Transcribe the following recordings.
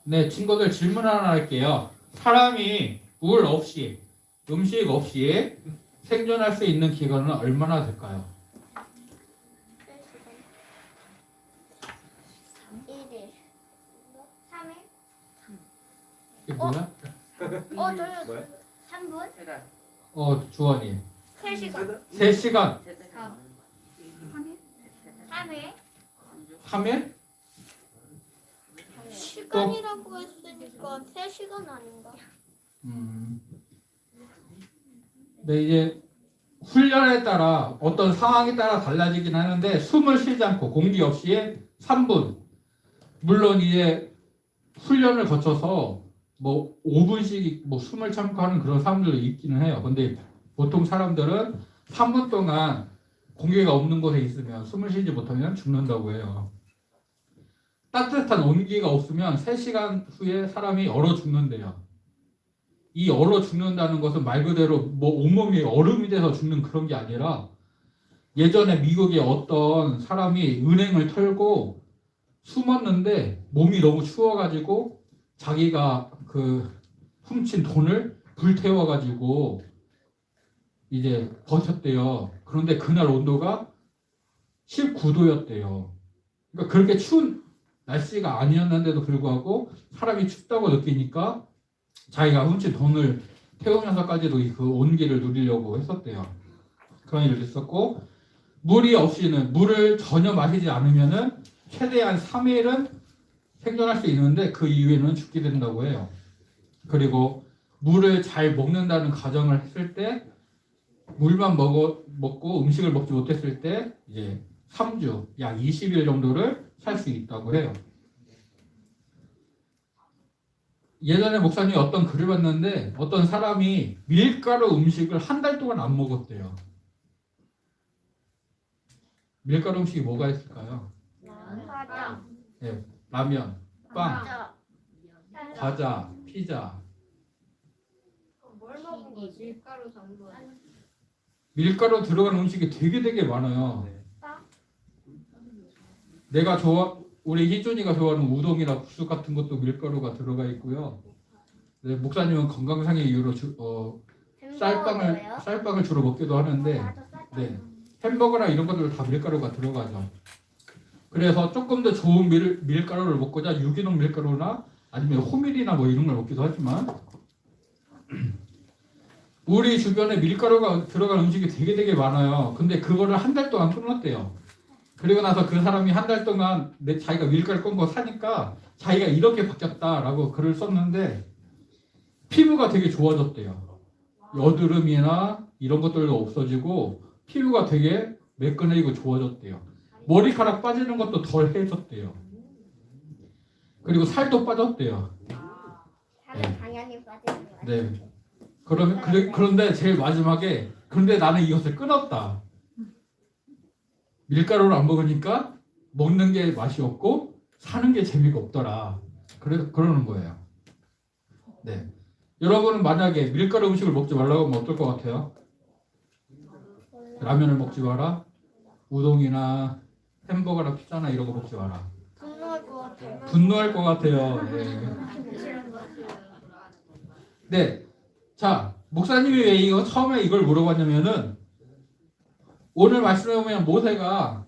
네, 친구들 질문 하나 할게요. 사람이 물 없이, 음식 없이 생존할 수 있는 기간은 얼마나 될까요? 1일 3일? 이게 뭐야? 저요 3분? 주원이. 3시간 3시간, 3일? 3일? 시간이라고 했으니까 3시간 아닌가? 네, 이제 훈련에 따라 어떤 상황에 따라 달라지긴 하는데 숨을 쉬지 않고 공기 없이 3분. 물론 이제 훈련을 거쳐서 뭐 5분씩 뭐 숨을 참고 하는 그런 사람들도 있기는 해요. 근데 보통 사람들은 3분 동안 공기가 없는 곳에 있으면 숨을 쉬지 못하면 죽는다고 해요. 따뜻한 온기가 없으면 3시간 후에 사람이 얼어 죽는데요. 이 얼어 죽는다는 것은 말 그대로 뭐 온몸이 얼음이 돼서 죽는 그런 게 아니라 예전에 미국의 어떤 사람이 은행을 털고 숨었는데 몸이 너무 추워가지고 자기가 그 훔친 돈을 불태워가지고 이제 버텼대요. 그런데 그날 온도가 19도였대요. 그러니까 그렇게 추운 날씨가 아니었는데도 불구하고 사람이 춥다고 느끼니까 자기가 훔친 돈을 태우면서까지도 그 온기를 누리려고 했었대요. 그런 일도 있었고 물이 없이는 물을 전혀 마시지 않으면은 최대한 3일은 생존할 수 있는데 그 이후에는 죽게 된다고 해요. 그리고 물을 잘 먹는다는 가정을 했을 때 물만 먹고 음식을 먹지 못했을 때 이제 3주, 약 20일 정도를 살 수 있다고 해요. 예전에 목사님이 어떤 글을 봤는데 어떤 사람이 밀가루 음식을 한 달 동안 안 먹었대요. 밀가루 음식이 뭐가 있을까요? 과자 네, 라면, 빵, 과자, 피자. 뭘 먹은 거지? 밀가루 전분 밀가루 들어간 음식이 되게 많아요. 우리 희준이가 좋아하는 우동이나 국수 같은 것도 밀가루가 들어가 있고요. 네, 목사님은 건강상의 이유로 쌀빵을 주로 먹기도 하는데, 네, 햄버거나 이런 것들 다 밀가루가 들어가죠. 그래서 조금 더 좋은 밀가루를 먹고자 유기농 밀가루나 아니면 호밀이나 뭐 이런 걸 먹기도 하지만 우리 주변에 밀가루가 들어간 음식이 되게 많아요. 근데 그거를 한 달 동안 끊었대요. 그리고 나서 그 사람이 한 달 동안 자기가 밀가루 끈 거 사니까 자기가 이렇게 바뀌었다라고 글을 썼는데 피부가 되게 좋아졌대요. 여드름이나 이런 것들도 없어지고 피부가 되게 매끈해지고 좋아졌대요. 머리카락 빠지는 것도 덜 해졌대요. 그리고 살도 빠졌대요. 살은 당연히 빠지는 거야. 네. 그런데 제일 마지막에 그런데 나는 이것을 끊었다. 밀가루를 안 먹으니까 먹는 게 맛이 없고 사는 게 재미가 없더라. 그러는 거예요. 네. 여러분은 만약에 밀가루 음식을 먹지 말라고 하면 어떨 것 같아요? 라면을 먹지 마라. 우동이나 햄버거나 피자나 이런 거 먹지 마라. 분노할 것 같아요. 분노할 것 같아요. 네. 네. 자, 목사님이 왜 처음에 이걸 물어봤냐면은 오늘 말씀해 보면 모세가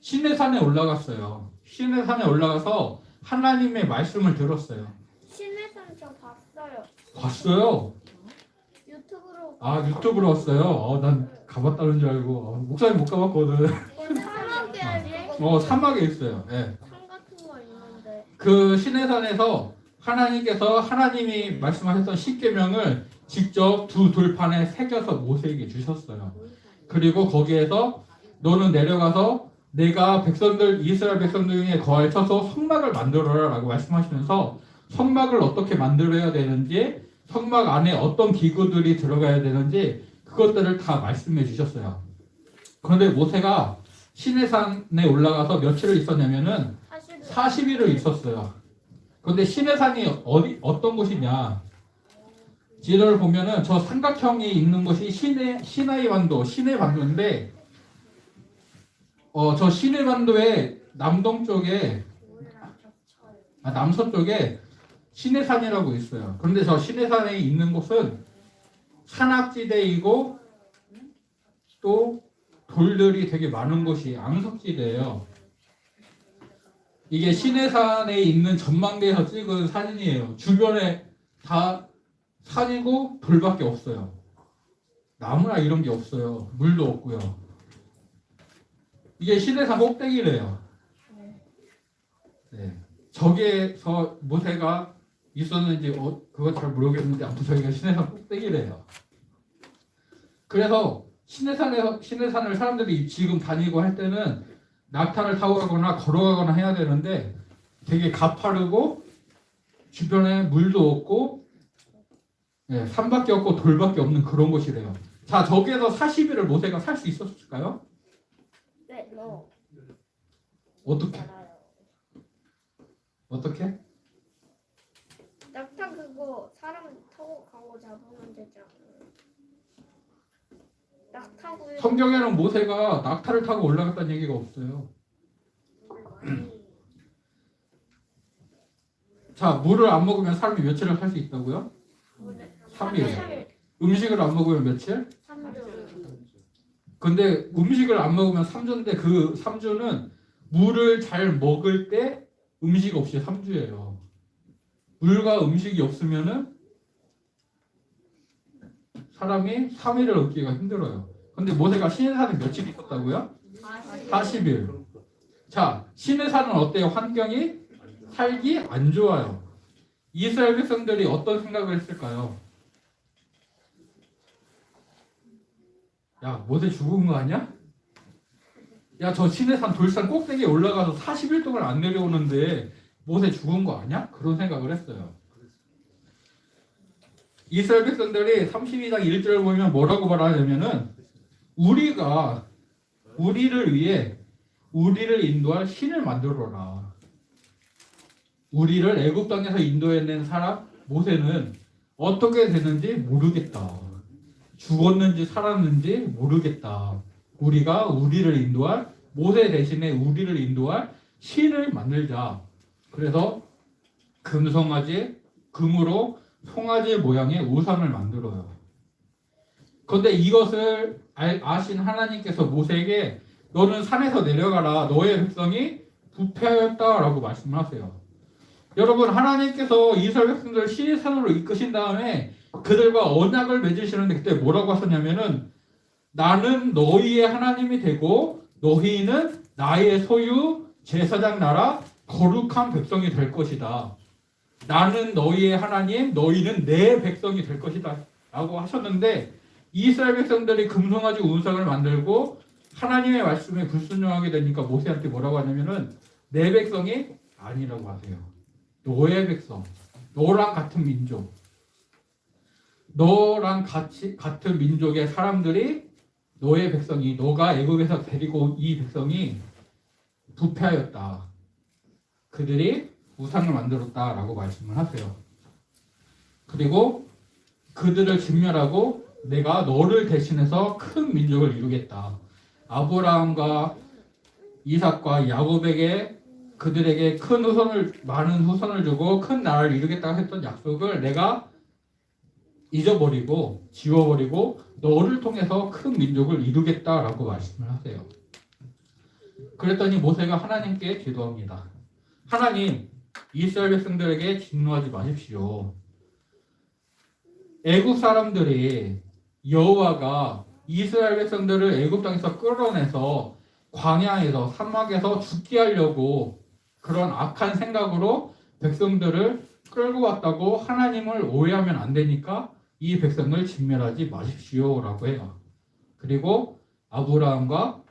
시내산에 올라갔어요. 시내산에 올라가서 하나님의 말씀을 들었어요. 신내산 저 봤어요. 봤어요? 유튜브로. 유튜브로 왔어요. 난 가봤다는 줄 알고. 목사님 못 가봤거든. 사막에 알고. 사막에 있어요. 네. 산 같은 거 있는데. 그 시내산에서 하나님께서 하나님이 말씀하셨던 십계명을 직접 두 돌판에 새겨서 모세에게 주셨어요. 그리고 거기에서 너는 내려가서 내가 이스라엘 백성들 중에 거할 쳐서 성막을 만들어라 라고 말씀하시면서 성막을 어떻게 만들어야 되는지 성막 안에 어떤 기구들이 들어가야 되는지 그것들을 다 말씀해 주셨어요. 그런데 모세가 시내산에 올라가서 며칠을 있었냐면은 40일을 있었어요. 그런데 시내산이 어떤 곳이냐? 지도를 보면은 저 삼각형이 있는 곳이 시나이 반도인데, 저 시내 반도의 남서쪽에 시내산이라고 있어요. 그런데 저 시내산에 있는 곳은 산악지대이고 또 돌들이 되게 많은 곳이 암석지대예요. 이게 시내산에 있는 전망대에서 찍은 사진이에요. 주변에 다 산이고 돌밖에 없어요. 나무나 이런 게 없어요. 물도 없고요. 이게 시내산 꼭대기래요. 네. 저기에서 모세가 있었는지 그거 잘 모르겠는데 아무튼 저기가 시내산 꼭대기래요. 그래서 시내산을 사람들이 지금 다니고 할 때는 낙타를 타고 가거나 걸어가거나 해야 되는데 되게 가파르고 주변에 물도 없고 산밖에 없고 돌밖에 없는 그런 곳이래요. 자, 저기에서 40일을 모세가 살 수 있었을까요? 네, 너. 어떻게? 알아요. 어떻게? 낙타 그거 사람 타고 가고 잡으면 되잖아. 낙타구이. 성경에는 모세가 낙타를 타고 올라갔다는 얘기가 없어요. 자, 물을 안 먹으면 사람이 며칠을 살 수 있다고요? 3일. 음식을 안 먹으면 며칠? 3주. 근데 음식을 안 먹으면 3주인데 그 3주는 물을 잘 먹을 때 음식 없이 3주예요. 물과 음식이 없으면은 사람이 3일을 얻기가 힘들어요. 근데 모세가 시내산에 며칠 있었다고요? 40일. 자, 시내산은 어때요? 환경이 살기 안 좋아요. 이스라엘 백성들이 어떤 생각을 했을까요? 야, 모세 죽은 거 아니야? 야, 저 시내산 돌산 꼭대기에 올라가서 40일 동안 안 내려오는데 모세 죽은 거 아니야? 그런 생각을 했어요. 이스라엘 백성들이 32장 1절을 보면 뭐라고 말하냐면은 우리가 우리를 위해 우리를 인도할 신을 만들어라. 우리를 애굽 땅에서 인도해낸 사람 모세는 어떻게 됐는지 모르겠다. 죽었는지 살았는지 모르겠다. 우리가 우리를 인도할 모세 대신에 우리를 인도할 신을 만들자. 그래서 금송아지, 금으로 송아지 모양의 우상을 만들어요. 그런데 이것을 아신 하나님께서 모세에게 너는 산에서 내려가라. 너의 백성이 부패하였다라고 말씀하세요. 여러분, 하나님께서 이스라엘 백성들을 시내산으로 이끄신 다음에 그들과 언약을 맺으시는데 그때 뭐라고 하셨냐면은 나는 너희의 하나님이 되고 너희는 나의 소유 제사장 나라 거룩한 백성이 될 것이다. 나는 너희의 하나님, 너희는 내 백성이 될 것이다 라고 하셨는데 이스라엘 백성들이 금송아지 우상을 만들고 하나님의 말씀에 불순종하게 되니까 모세한테 뭐라고 하냐면은 내 백성이 아니라고 하세요. 너의 백성, 너랑 같은 민족, 너랑 같은 민족의 사람들이 너의 백성이 너가 애굽에서 데리고 온 이 백성이 부패하였다. 그들이 우상을 만들었다라고 말씀을 하세요. 그리고 그들을 진멸하고 내가 너를 대신해서 큰 민족을 이루겠다. 아브라함과 이삭과 야곱에게 그들에게 큰 후손을 많은 후손을 주고 큰 나라를 이루겠다고 했던 약속을 내가 잊어버리고 지워버리고 너를 통해서 큰 민족을 이루겠다라고 말씀을 하세요. 그랬더니 모세가 하나님께 기도합니다. 하나님, 이스라엘 백성들에게 진노하지 마십시오. 애굽 사람들이 여호와가 이스라엘 백성들을 애굽 땅에서 끌어내서 광야에서 사막에서 죽게 하려고 그런 악한 생각으로 백성들을 끌고 왔다고 하나님을 오해하면 안 되니까 이 백성을 진멸하지 마십시오라고 해요. 그리고 아브라함과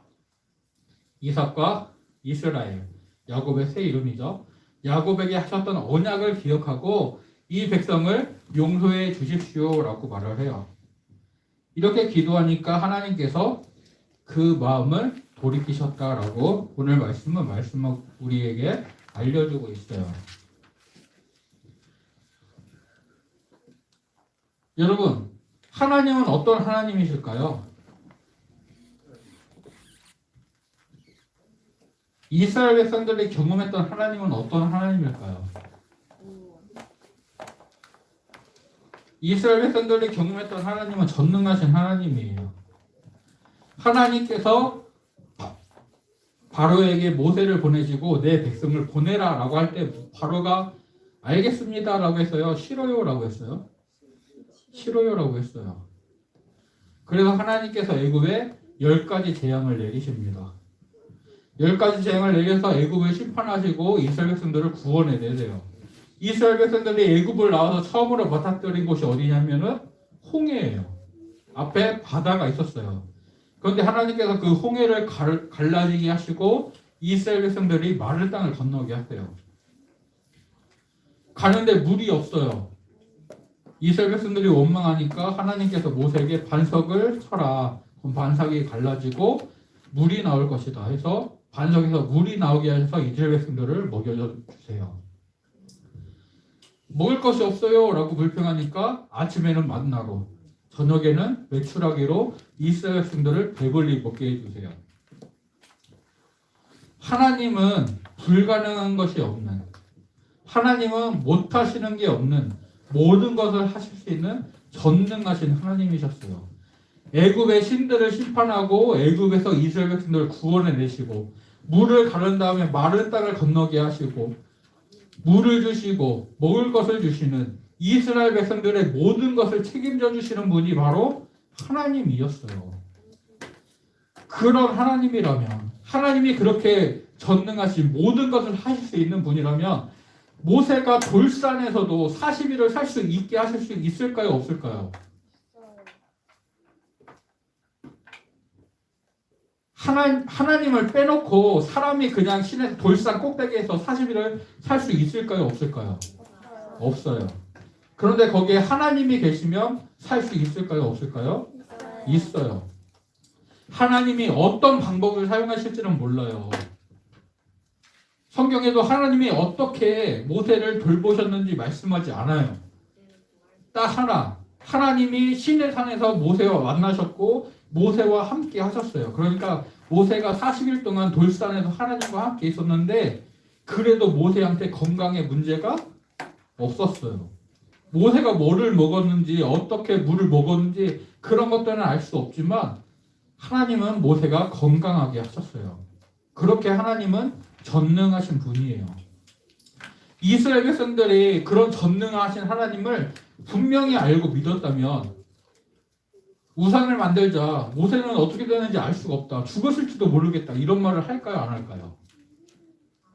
이삭과 이스라엘, 야곱의 새 이름이죠. 야곱에게 하셨던 언약을 기억하고 이 백성을 용서해 주십시오라고 말을 해요. 이렇게 기도하니까 하나님께서 그 마음을 돌이키셨다라고 오늘 말씀은 우리에게 알려주고 있어요. 여러분, 하나님은 어떤 하나님이실까요? 이스라엘 백성들이 경험했던 하나님은 어떤 하나님일까요? 이스라엘 백성들이 경험했던 하나님은 전능하신 하나님이에요. 하나님께서 바로에게 모세를 보내시고 내 백성을 보내라 라고 할 때 바로가 알겠습니다 라고 했어요? 싫어요 라고 했어요? 싫어요 라고 했어요. 그래서 하나님께서 애굽에 10가지 재앙을 내리십니다. 10가지 재앙을 내려서 애굽을 심판하시고 이스라엘 백성들을 구원해 내세요. 이스라엘 백성들이 애굽을 나와서 처음으로 맞닥뜨린 곳이 어디냐면은 홍해예요. 앞에 바다가 있었어요. 그런데 하나님께서 그 홍해를 갈라지게 하시고 이스라엘 백성들이 마른 땅을 건너게 하세요. 가는데 물이 없어요. 이스라엘 백성들이 원망하니까 하나님께서 모세에게 반석을 쳐라. 그럼 반석이 갈라지고 물이 나올 것이다 해서 반석에서 물이 나오게 하셔서 이스라엘 백성들을 먹여주세요. 먹을 것이 없어요 라고 불평하니까 아침에는 만나로 저녁에는 메추라기로 이스라엘 백성들을 배불리 먹게 해주세요. 하나님은 불가능한 것이 없는, 하나님은 못하시는 게 없는 모든 것을 하실 수 있는 전능하신 하나님이셨어요. 애굽의 신들을 심판하고 애굽에서 이스라엘 백성들을 구원해 내시고 물을 가른 다음에 마른 땅을 건너게 하시고 물을 주시고 먹을 것을 주시는 이스라엘 백성들의 모든 것을 책임져 주시는 분이 바로 하나님이었어요. 그런 하나님이라면, 하나님이 그렇게 전능하신 모든 것을 하실 수 있는 분이라면 모세가 돌산에서도 40일을 살 수 있게 하실 수 있을까요? 없을까요? 하나님을 빼놓고 사람이 그냥 신의 돌산 꼭대기에서 40일을 살 수 있을까요? 없을까요? 없어요. 그런데 거기에 하나님이 계시면 살 수 있을까요? 없을까요? 있어요. 하나님이 어떤 방법을 사용하실지는 몰라요. 성경에도 하나님이 어떻게 모세를 돌보셨는지 말씀하지 않아요. 딱 하나, 하나님이 시내 산에서 모세와 만나셨고 모세와 함께 하셨어요. 그러니까 모세가 40일 동안 돌산에서 하나님과 함께 있었는데 그래도 모세한테 건강에 문제가 없었어요. 모세가 뭐를 먹었는지 어떻게 물을 먹었는지 그런 것들은 알 수 없지만 하나님은 모세가 건강하게 하셨어요. 그렇게 하나님은 전능하신 분이에요. 이스라엘 백성들이 그런 전능하신 하나님을 분명히 알고 믿었다면 우상을 만들자, 모세는 어떻게 되는지 알 수가 없다, 죽었을지도 모르겠다 이런 말을 할까요? 안 할까요?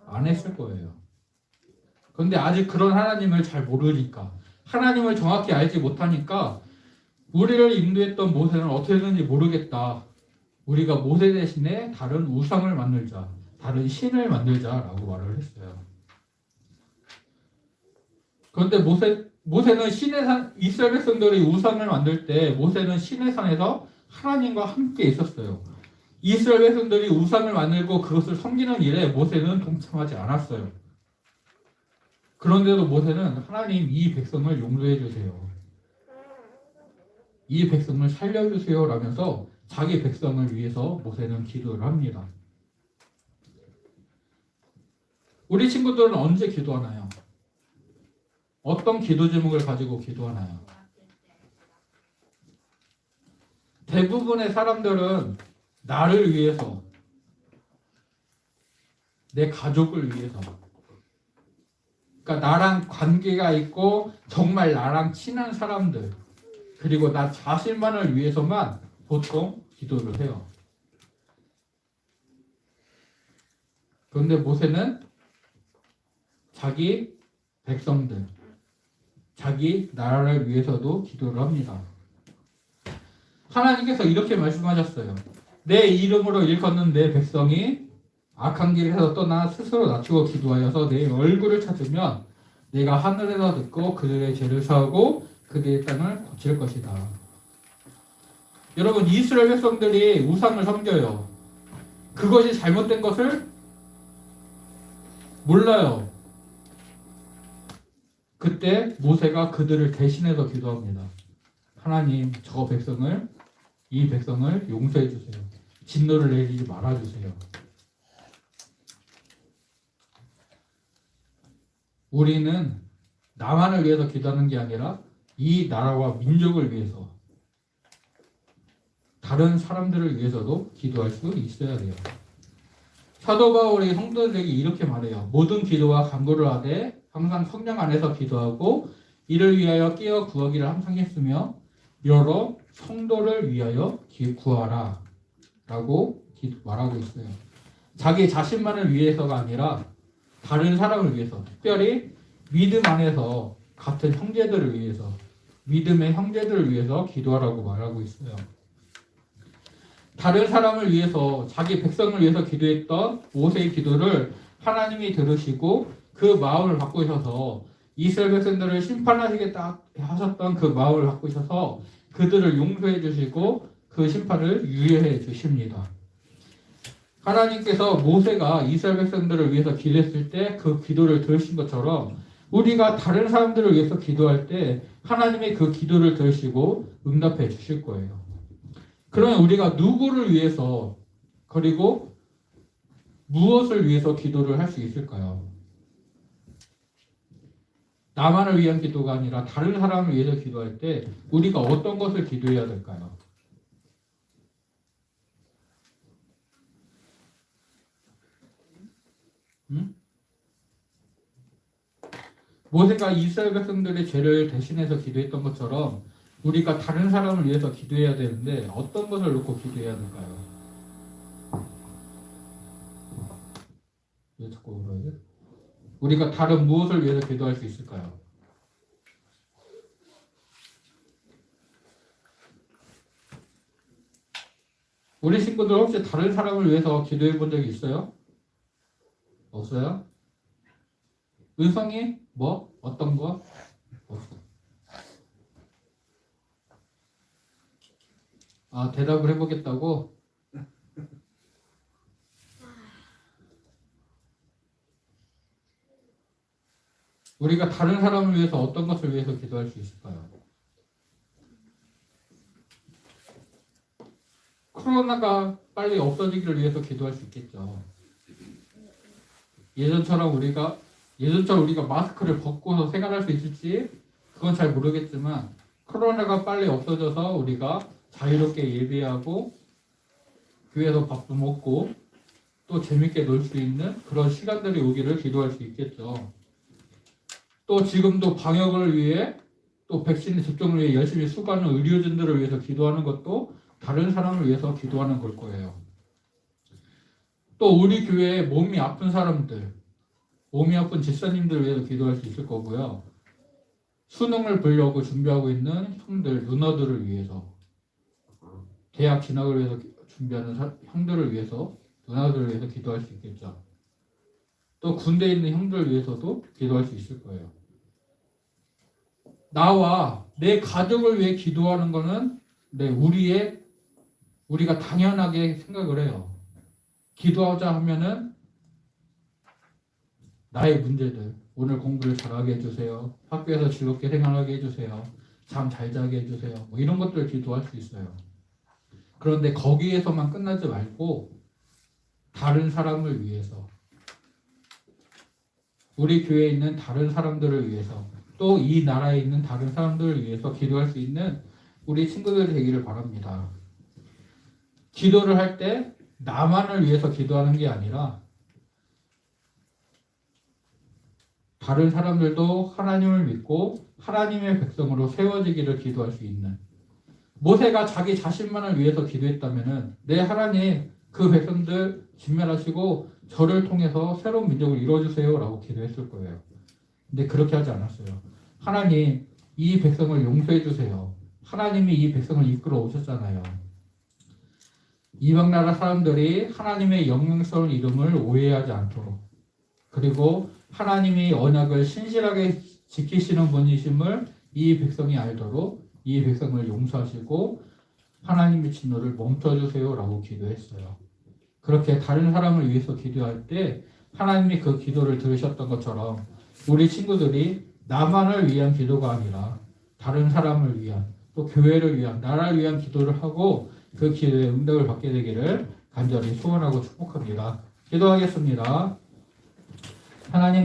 안 했을 거예요. 그런데 아직 그런 하나님을 잘 모르니까, 하나님을 정확히 알지 못하니까 우리를 인도했던 모세는 어떻게 되는지 모르겠다, 우리가 모세 대신에 다른 우상을 만들자, 다른 신을 만들자라고 말을 했어요. 그런데 모세는 시내산, 이스라엘 백성들이 우상을 만들 때 모세는 시내산에서 하나님과 함께 있었어요. 이스라엘 백성들이 우상을 만들고 그것을 섬기는 일에 모세는 동참하지 않았어요. 그런데도 모세는 하나님 이 백성을 용서해 주세요, 이 백성을 살려주세요 라면서 자기 백성을 위해서 모세는 기도를 합니다. 우리 친구들은 언제 기도하나요? 어떤 기도 제목을 가지고 기도하나요? 대부분의 사람들은 나를 위해서, 내 가족을 위해서, 그러니까 나랑 관계가 있고 정말 나랑 친한 사람들, 그리고 나 자신만을 위해서만 보통 기도를 해요. 그런데 모세는 자기 백성들, 자기 나라를 위해서도 기도를 합니다. 하나님께서 이렇게 말씀하셨어요. 내 이름으로 일컫는 내 백성이 악한 길에서 떠나 스스로 낮추고 기도하여서 내 얼굴을 찾으면 내가 하늘에서 듣고 그들의 죄를 사하고 그들의 땅을 고칠 것이다. 여러분, 이스라엘 백성들이 우상을 섬겨요. 그것이 잘못된 것을 몰라요. 그때 모세가 그들을 대신해서 기도합니다. 하나님, 저 백성을, 이 백성을 용서해 주세요. 진노를 내리지 말아 주세요. 우리는 나만을 위해서 기도하는 게 아니라 이 나라와 민족을 위해서 다른 사람들을 위해서도 기도할 수 있어야 돼요. 사도 바울이 성도들에게 이렇게 말해요. 모든 기도와 간구를 하되 항상 성령 안에서 기도하고 이를 위하여 깨어 구하기를 항상 했으며 여러 성도를 위하여 구하라 라고 말하고 있어요. 자기 자신만을 위해서가 아니라 다른 사람을 위해서, 특별히 믿음 안에서 같은 형제들을 위해서, 믿음의 형제들을 위해서 기도하라고 말하고 있어요. 다른 사람을 위해서, 자기 백성을 위해서 기도했던 모세의 기도를 하나님이 들으시고 그 마음을 바꾸셔서 이스라엘 백성들을 심판하시겠다 하셨던 그 마음을 바꾸셔서 그들을 용서해 주시고 그 심판을 유예해 주십니다. 하나님께서 모세가 이스라엘 백성들을 위해서 기도했을 때 그 기도를 들으신 것처럼 우리가 다른 사람들을 위해서 기도할 때 하나님이 그 기도를 들으시고 응답해 주실 거예요. 그러면 우리가 누구를 위해서 그리고 무엇을 위해서 기도를 할 수 있을까요? 나만을 위한 기도가 아니라 다른 사람을 위해서 기도할 때 우리가 어떤 것을 기도해야 될까요? 모세가 이스라엘 백성들의 죄를 대신해서 기도했던 것처럼 우리가 다른 사람을 위해서 기도해야 되는데 어떤 것을 놓고 기도해야 될까요? 왜 자꾸 물어야 돼? 우리가 다른 무엇을 위해서 기도할 수 있을까요? 우리 친구들 혹시 다른 사람을 위해서 기도해 본 적이 있어요? 없어요? 은성이? 뭐? 어떤 거? 없어. 아, 대답을 해보겠다고? 우리가 다른 사람을 위해서 어떤 것을 위해서 기도할 수 있을까요? 코로나가 빨리 없어지기를 위해서 기도할 수 있겠죠. 예전처럼 우리가 마스크를 벗고서 생활할 수 있을지 그건 잘 모르겠지만 코로나가 빨리 없어져서 우리가 자유롭게 예배하고 교회에서 밥도 먹고 또 재밌게 놀 수 있는 그런 시간들이 오기를 기도할 수 있겠죠. 또 지금도 방역을 위해 또 백신 접종을 위해 열심히 수고하는 의료진들을 위해서 기도하는 것도 다른 사람을 위해서 기도하는 걸 거예요. 또 우리 교회에 몸이 아픈 사람들, 몸이 아픈 집사님들을 위해서 기도할 수 있을 거고요. 수능을 보려고 준비하고 있는 형들, 누나들을 위해서, 대학 진학을 위해서 준비하는 형들을 위해서, 누나들을 위해서 기도할 수 있겠죠. 또 군대에 있는 형들을 위해서도 기도할 수 있을 거예요. 나와 내 가족을 위해 기도하는 거는 우리가 당연하게 생각을 해요. 기도하자 하면은 나의 문제들, 오늘 공부를 잘하게 해주세요. 학교에서 즐겁게 생활하게 해주세요. 잠 잘 자게 해주세요. 뭐 이런 것들을 기도할 수 있어요. 그런데 거기에서만 끝나지 말고 다른 사람을 위해서, 우리 교회에 있는 다른 사람들을 위해서, 또 이 나라에 있는 다른 사람들을 위해서 기도할 수 있는 우리 친구들이 되기를 바랍니다. 기도를 할 때 나만을 위해서 기도하는 게 아니라 다른 사람들도 하나님을 믿고 하나님의 백성으로 세워지기를 기도할 수 있는, 모세가 자기 자신만을 위해서 기도했다면은 내 하나님 그 백성들 진멸하시고 저를 통해서 새로운 민족을 이루어주세요 라고 기도했을 거예요. 근데 그렇게 하지 않았어요. 하나님 이 백성을 용서해 주세요. 하나님이 이 백성을 이끌어 오셨잖아요. 이방 나라 사람들이 하나님의 영광스러운 이름을 오해하지 않도록, 그리고 하나님이 언약을 신실하게 지키시는 분이심을 이 백성이 알도록 이 백성을 용서하시고 하나님의 진노를 멈춰주세요 라고 기도했어요. 그렇게 다른 사람을 위해서 기도할 때 하나님이 그 기도를 들으셨던 것처럼 우리 친구들이 나만을 위한 기도가 아니라 다른 사람을 위한, 또 교회를 위한, 나라를 위한 기도를 하고 그 기도에 응답을 받게 되기를 간절히 소원하고 축복합니다. 기도하겠습니다. 하나님